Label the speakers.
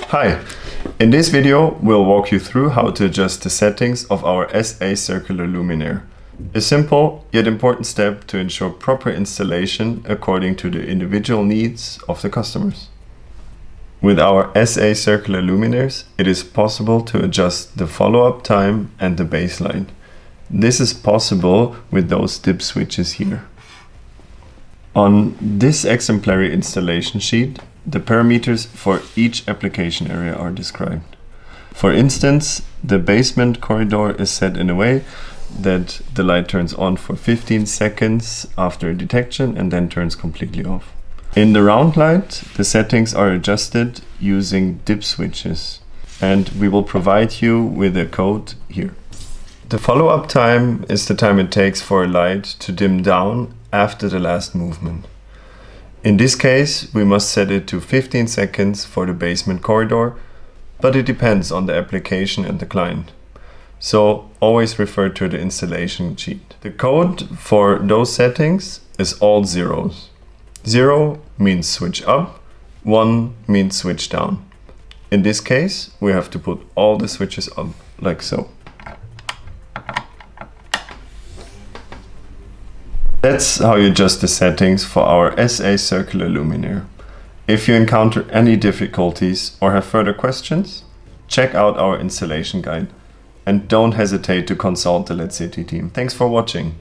Speaker 1: Hi, in this video we'll walk you through how to adjust the settings of our SA Circular luminaire. A simple yet important step to ensure proper installation according to the individual needs of the customers. With our SA Circular luminaires, it is possible to adjust the follow-up time and the baseline. This is possible with those dip switches here. On this exemplary installation sheet, the parameters for each application area are described. For instance, the basement corridor is set in a way that the light turns on for 15 seconds after detection and then turns completely off. In the round light, the settings are adjusted using dip switches, and we will provide you with a code here. The follow-up time is the time it takes for a light to dim down after the last movement. In this case, we must set it to 15 seconds for the basement corridor, but it depends on the application and the client. So always refer to the installation sheet. The code for those settings is all zeros. 0 means switch up, 1 means switch down. In this case, we have to put all the switches up, like so. That's how you adjust the settings for our SA Circular luminaire. If you encounter any difficulties or have further questions, check out our installation guide and don't hesitate to consult the LEDCity team. Thanks for watching.